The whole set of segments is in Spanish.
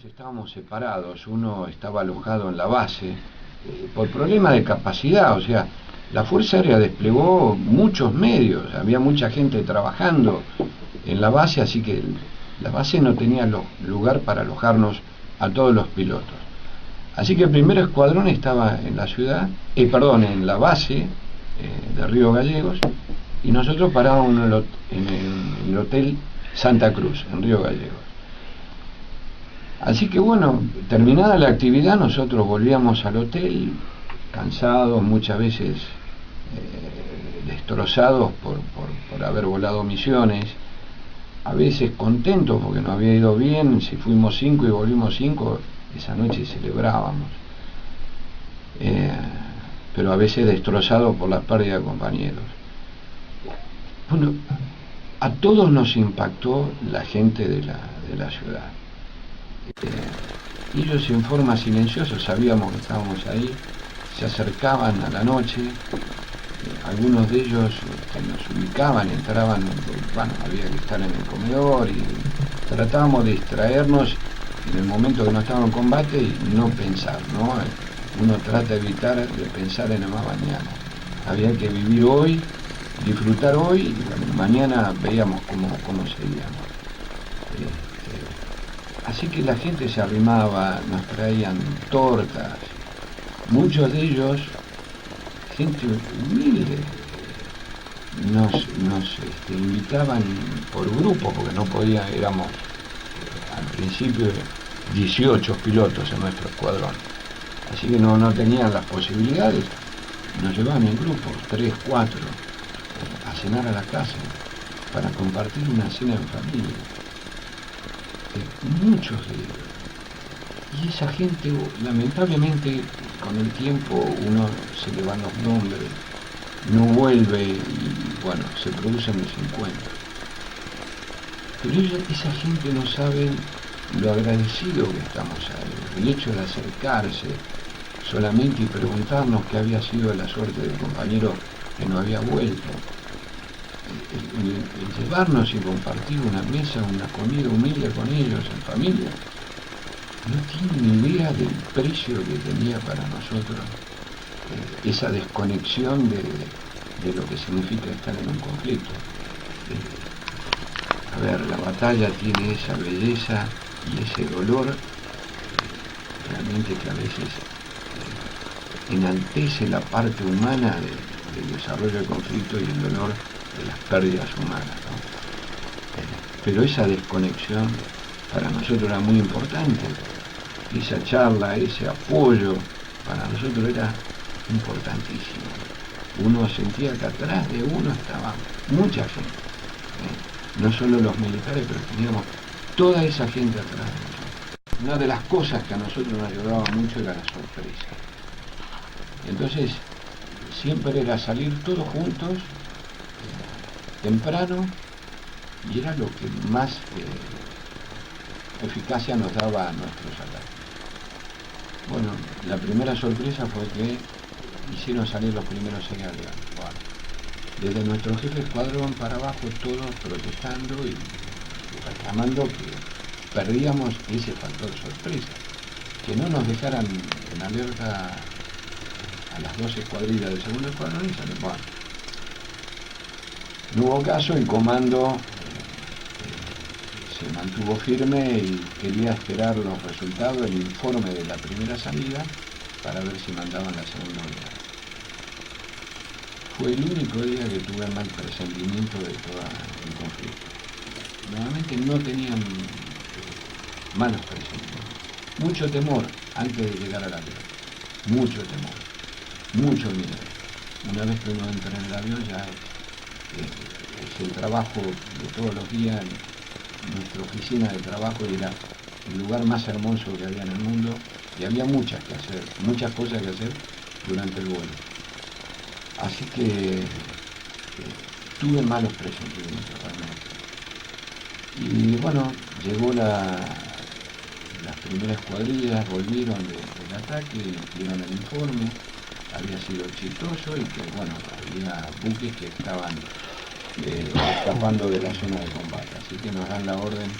estábamos separados, uno estaba alojado en la base, por problema de capacidad, o sea, la Fuerza Aérea desplegó muchos medios, había mucha gente trabajando en la base, así que la base no tenía lugar para alojarnos a todos los pilotos. Así que el primer escuadrón estaba en la ciudad, en la base de Río Gallegos, y nosotros parábamos en el Hotel Santa Cruz, en Río Gallegos. Así que bueno, terminada la actividad, nosotros volvíamos al hotel, cansados, muchas veces destrozados por haber volado misiones, a veces contentos porque nos había ido bien. Si fuimos 5 y volvimos 5, esa noche celebrábamos, pero a veces destrozados por la pérdida de compañeros. Bueno, a todos nos impactó la gente de la ciudad. Ellos en forma silenciosa, sabíamos que estábamos ahí, se acercaban a la noche, algunos de ellos nos ubicaban, entraban, bueno, había que estar en el comedor y tratábamos de distraernos en el momento que no estábamos en combate y no pensar, ¿no? Uno trata de evitar de pensar en el más mañana. Había que vivir hoy, disfrutar hoy, y bueno, mañana veíamos cómo seguíamos. Así que la gente se arrimaba, nos traían tortas, muchos de ellos, gente humilde, nos invitaban por grupo, porque no podía, éramos al principio 18 pilotos en nuestro escuadrón, así que no tenían las posibilidades, nos llevaban en grupos, 3, 4, a cenar a la casa, para compartir una cena en familia. Muchos de ellos. Y esa gente, lamentablemente, con el tiempo uno se le van los nombres, no vuelve y bueno, se producen desencuentros. Pero esa gente no sabe lo agradecido que estamos a él. El hecho de acercarse solamente y preguntarnos qué había sido de la suerte del compañero que no había vuelto. El llevarnos y compartir una mesa, una comida humilde con ellos en familia, no tienen ni idea del precio que tenía para nosotros esa desconexión de lo que significa estar en un conflicto. La batalla tiene esa belleza y ese dolor realmente que a veces enaltece la parte humana del desarrollo del conflicto y el dolor de las pérdidas humanas, ¿no? Pero esa desconexión para nosotros era muy importante. Esa charla, ese apoyo, para nosotros era importantísimo. Uno sentía que atrás de uno estaba mucha gente, no solo los militares, pero teníamos toda esa gente atrás de nosotros. Una de las cosas que a nosotros nos ayudaba mucho era la sorpresa. Entonces, siempre era salir todos juntos, temprano, y era lo que más eficacia nos daba a nuestros ataques. Bueno, la primera sorpresa fue que hicieron salir los primeros 6 aviones. Bueno, desde nuestro jefe de escuadrón para abajo, todos protestando y reclamando que perdíamos ese factor sorpresa, que no nos dejaran en alerta a las 2 escuadrillas del segundo escuadrón y salió. Bueno, no hubo caso, el comando se mantuvo firme y quería esperar los resultados, el informe de la primera salida, para ver si mandaban la segunda unidad. Fue el único día que tuve mal presentimiento de todo el conflicto. Normalmente no tenían malos presentimientos. Mucho temor antes de llegar al avión. Mucho temor. Mucho miedo. Una vez que uno entra en el avión ya es el trabajo de todos los días. Nuestra oficina de trabajo era el lugar más hermoso que había en el mundo y había muchas cosas que hacer durante el vuelo. Así que tuve malos presentimientos realmente. Y bueno, llegó las primeras cuadrillas, volvieron del ataque, dieron el informe, había sido exitoso y que bueno, había buques que estaban escapando de la zona de combate, así que nos dan la orden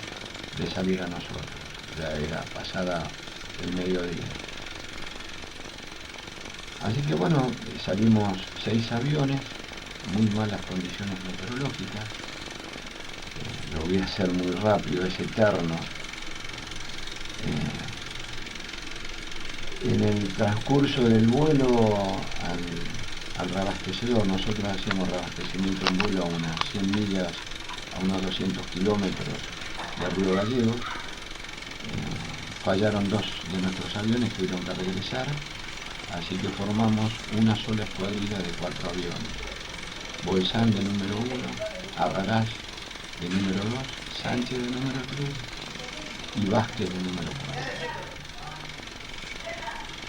de salir a nosotros. ya era pasada el mediodía. Así que bueno, salimos 6 aviones, muy malas condiciones meteorológicas. Lo voy a hacer muy rápido, es eterno. En el transcurso del vuelo al reabastecedor, nosotros hacíamos reabastecimiento en vuelo a unas 100 millas, a unos 200 kilómetros de Río Gallegos. Fallaron 2 de nuestros aviones, tuvieron que regresar, así que formamos una sola escuadrilla de 4 aviones. Bolsán de número 1, Arrarás de número 2, Sánchez de número 3 y Vázquez de número 4.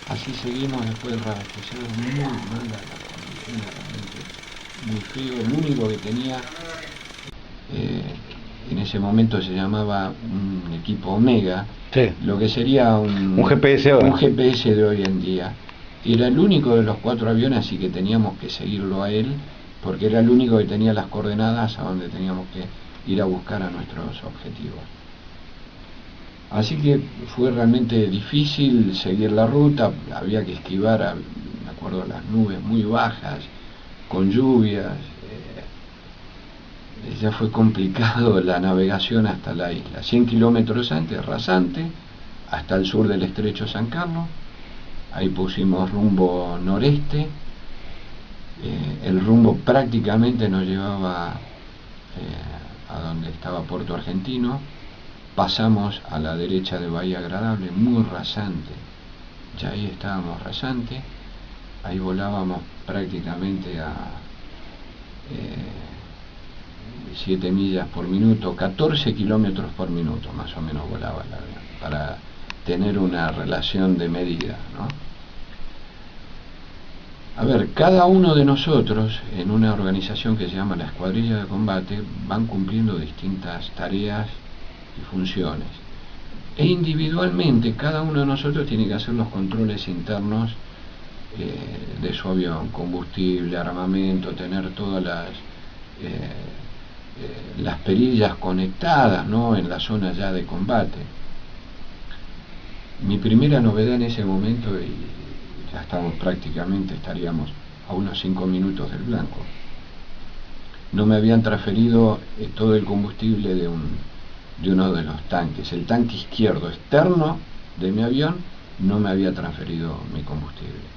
Así seguimos después del reabastecedor, muy mala las condiciones, realmente muy frío. El único que tenía en ese momento se llamaba un equipo Omega, sí, lo que sería un GPS ahora. Un GPS de hoy en día. Era el único de los 4 aviones, así que teníamos que seguirlo a él, porque era el único que tenía las coordenadas a donde teníamos que ir a buscar a nuestros objetivos. Así que fue realmente difícil seguir la ruta, había que esquivar, me acuerdo, las nubes muy bajas, con lluvias. Ya fue complicado la navegación hasta la isla. 100 kilómetros antes, rasante, hasta el sur del estrecho San Carlos. Ahí pusimos rumbo noreste. El rumbo prácticamente nos llevaba a donde estaba Puerto Argentino. Pasamos a la derecha de Bahía Agradable, muy rasante. Ya ahí estábamos rasante. Ahí volábamos prácticamente a 7 millas por minuto, 14 kilómetros por minuto más o menos volaba el avión, para tener una relación de medida, ¿no? A ver, cada uno de nosotros en una organización que se llama la Escuadrilla de Combate van cumpliendo distintas tareas y funciones, e individualmente cada uno de nosotros tiene que hacer los controles internos de su avión, combustible, armamento, tener todas las perillas conectadas, ¿no?, en la zona ya de combate. Mi primera novedad en ese momento, y ya estamos prácticamente, estaríamos a unos 5 minutos del blanco, no me habían transferido todo el combustible de uno de los tanques. El tanque izquierdo externo de mi avión no me había transferido mi combustible.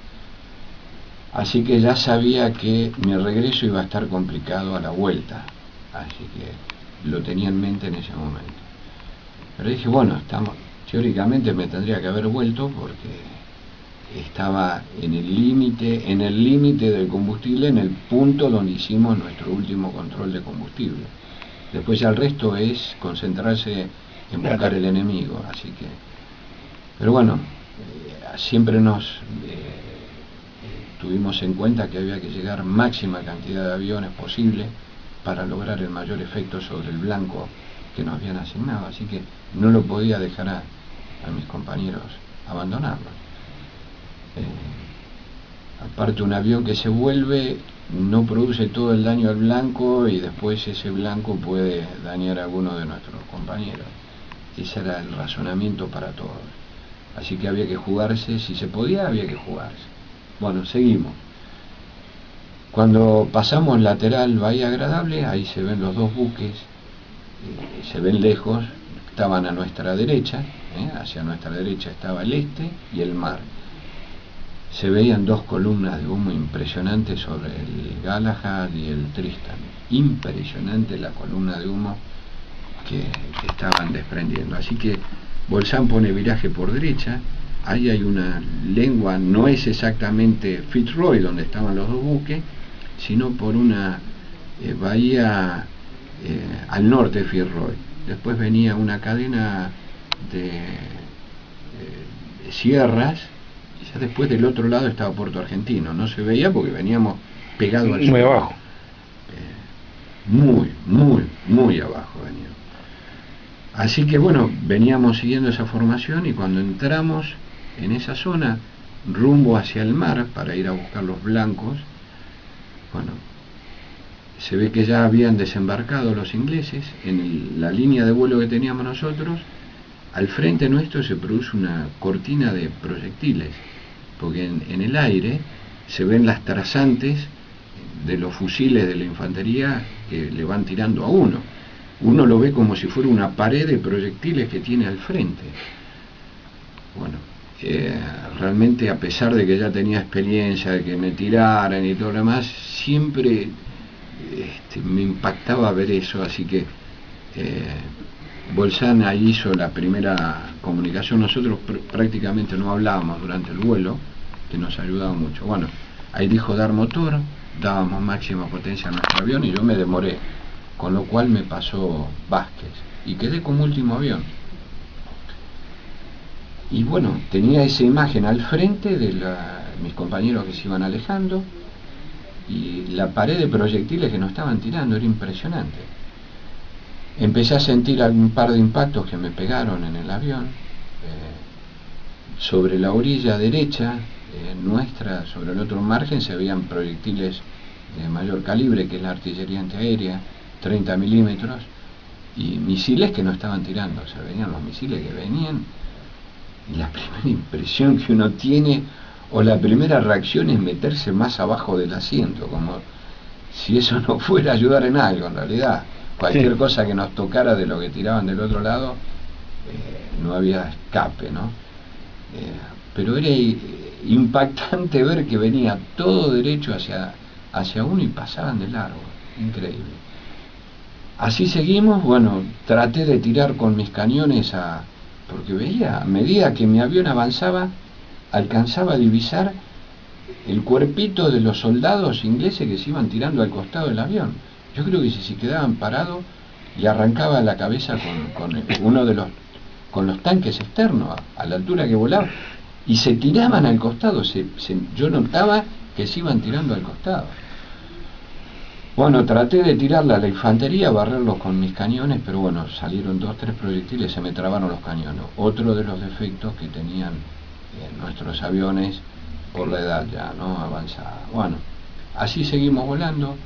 Así que ya sabía que mi regreso iba a estar complicado a la vuelta. Así que lo tenía en mente en ese momento. Pero dije, bueno, teóricamente me tendría que haber vuelto porque estaba en el límite del combustible, en el punto donde hicimos nuestro último control de combustible. Después ya el resto es concentrarse en buscar el enemigo, así que... Pero bueno, siempre tuvimos en cuenta que había que llegar máxima cantidad de aviones posible para lograr el mayor efecto sobre el blanco que nos habían asignado, así que no lo podía dejar a mis compañeros abandonarlo. Aparte, un avión que se vuelve no produce todo el daño al blanco y después ese blanco puede dañar a alguno de nuestros compañeros. Ese era el razonamiento para todos. Así que había que jugarse, si se podía había que jugarse. Bueno, seguimos. Cuando pasamos lateral Bahía Agradable, ahí se ven los 2 buques, se ven lejos, estaban a nuestra derecha, hacia nuestra derecha estaba el este y el mar. Se veían 2 columnas de humo impresionantes sobre el Galahad y el Tristan. Impresionante la columna de humo que estaban desprendiendo. Así que Bolsán pone viraje por derecha. Ahí hay una lengua, no es exactamente Fitzroy donde estaban los 2 buques, sino por una bahía al norte de Fitzroy. Después venía una cadena de sierras, y ya después del otro lado estaba Puerto Argentino. No se veía porque veníamos pegados al sur. Muy abajo. Muy abajo veníamos. Así que bueno, veníamos siguiendo esa formación y cuando entramos en esa zona, rumbo hacia el mar para ir a buscar los blancos, bueno, se ve que ya habían desembarcado los ingleses en la línea de vuelo que teníamos nosotros. al frente nuestro se produce una cortina de proyectiles, porque en el aire se ven las trazantes de los fusiles de la infantería que le van tirando a uno. Uno lo ve como si fuera una pared de proyectiles que tiene al frente. Bueno, realmente, a pesar de que ya tenía experiencia de que me tiraran y todo lo demás, siempre me impactaba ver eso, así que Bolzán ahí hizo la primera comunicación. Nosotros prácticamente no hablábamos durante el vuelo, que nos ayudaba mucho. Bueno, ahí dijo dar motor, dábamos máxima potencia a nuestro avión y yo me demoré, con lo cual me pasó Vázquez y quedé como último avión. Y bueno, tenía esa imagen al frente de mis compañeros que se iban alejando y la pared de proyectiles que nos estaban tirando era impresionante. Empecé a sentir un par de impactos que me pegaron en el avión. Sobre la orilla derecha nuestra, sobre el otro margen, se veían proyectiles de mayor calibre, que es la artillería antiaérea, 30 milímetros, y misiles que no estaban tirando. Se venían los misiles que venían, y la primera impresión que uno tiene, o la primera reacción, es meterse más abajo del asiento, como si eso no fuera a ayudar en algo. En realidad, cualquier cosa que nos tocara de lo que tiraban del otro lado, no había escape, ¿no? Pero era impactante ver que venía todo derecho hacia uno y pasaban de largo. Increíble. Así seguimos. Bueno, traté de tirar con mis cañones porque veía, a medida que mi avión avanzaba, alcanzaba a divisar el cuerpito de los soldados ingleses que se iban tirando al costado del avión. Yo creo que si se quedaban parados, le arrancaba la cabeza con los tanques externos a la altura que volaba, y se tiraban al costado. Yo notaba que se iban tirando al costado. Bueno, traté de tirarla a la infantería, barrerlos con mis cañones, pero bueno, salieron 2 o 3 proyectiles, se me trabaron los cañones. Otro de los defectos que tenían nuestros aviones por la edad ya, ¿no?, avanzada. Bueno, así seguimos volando,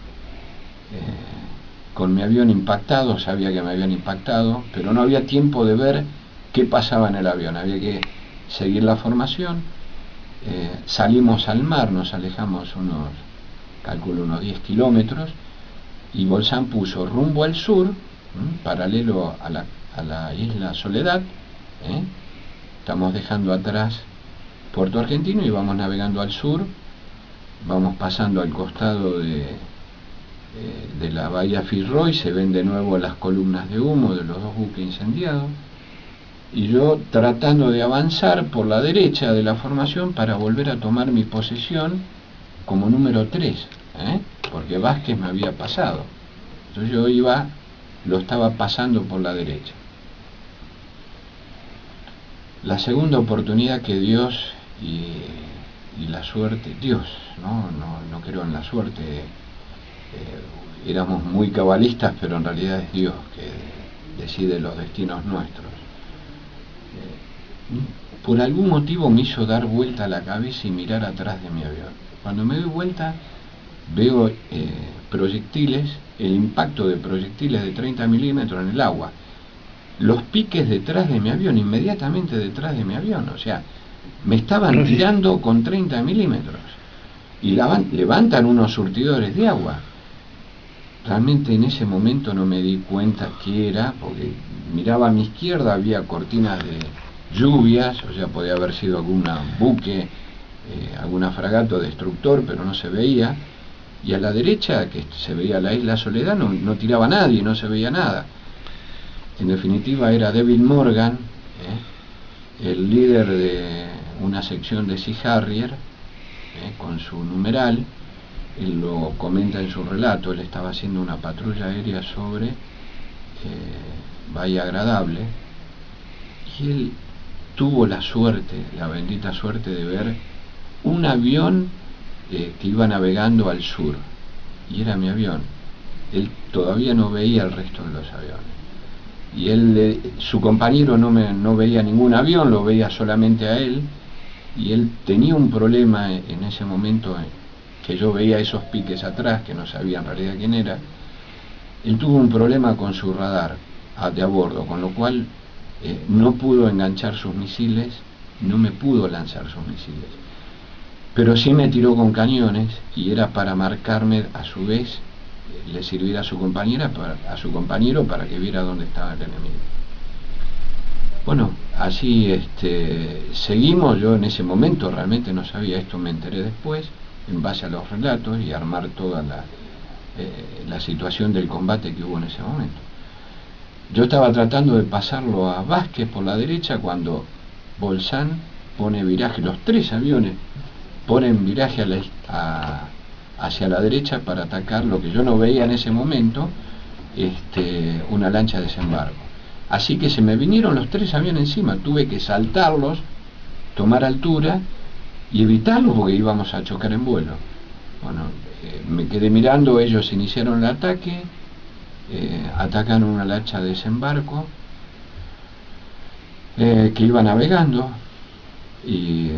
con mi avión impactado. Sabía que me habían impactado, pero no había tiempo de ver qué pasaba en el avión, había que seguir la formación. Salimos al mar, nos alejamos calculo unos 10 kilómetros, y Bolzán puso rumbo al sur, paralelo a la isla Soledad. Estamos dejando atrás Puerto Argentino y vamos navegando al sur, vamos pasando al costado de la bahía Fitzroy, se ven de nuevo las columnas de humo de los 2 buques incendiados, y yo tratando de avanzar por la derecha de la formación para volver a tomar mi posición como número 3, porque Vázquez me había pasado. Entonces yo lo estaba pasando por la derecha. La segunda oportunidad que Dios y la suerte, Dios, no creo en la suerte, éramos muy cabalistas, pero en realidad es Dios que decide los destinos nuestros. Por algún motivo me hizo dar vuelta la cabeza y mirar atrás de mi avión. Cuando me doy vuelta, veo proyectiles, el impacto de proyectiles de 30 milímetros en el agua, los piques detrás de mi avión, inmediatamente detrás de mi avión. O sea, me estaban tirando con 30 milímetros y levantan unos surtidores de agua. Realmente en ese momento no me di cuenta qué era, porque miraba a mi izquierda, había cortinas de lluvias, o sea, podía haber sido algún buque, alguna fragato destructor, pero no se veía. Y a la derecha, que se veía la isla Soledad, no tiraba nadie, no se veía nada. En definitiva era David Morgan, el líder de una sección de Sea Harrier, con su numeral. Él lo comenta en su relato. Él estaba haciendo una patrulla aérea sobre Bahía Agradable, y él tuvo la suerte, la bendita suerte, de ver un avión que iba navegando al sur, y era mi avión. Él todavía no veía el resto de los aviones, y su compañero no veía ningún avión, lo veía solamente a él, y él tenía un problema en ese momento, que yo veía esos piques atrás, que no sabía en realidad quién era. Él tuvo un problema con su radar de a bordo, con lo cual no pudo enganchar sus misiles, no me pudo lanzar sus misiles, pero sí me tiró con cañones, y era para marcarme, a su vez le sirviera a su compañero para que viera dónde estaba el enemigo. Bueno, así seguimos. Yo en ese momento realmente no sabía esto, me enteré después, en base a los relatos y armar toda la situación del combate que hubo en ese momento. Yo estaba tratando de pasarlo a Vázquez por la derecha cuando Bolzán pone viraje, los tres aviones ponen viraje hacia la derecha para atacar lo que yo no veía en ese momento, una lancha de desembarco. Así que se me vinieron los tres aviones encima, tuve que saltarlos, tomar altura y evitarlos porque íbamos a chocar en vuelo. Bueno, me quedé mirando, ellos iniciaron el ataque, atacaron una lancha de desembarco que iba navegando, y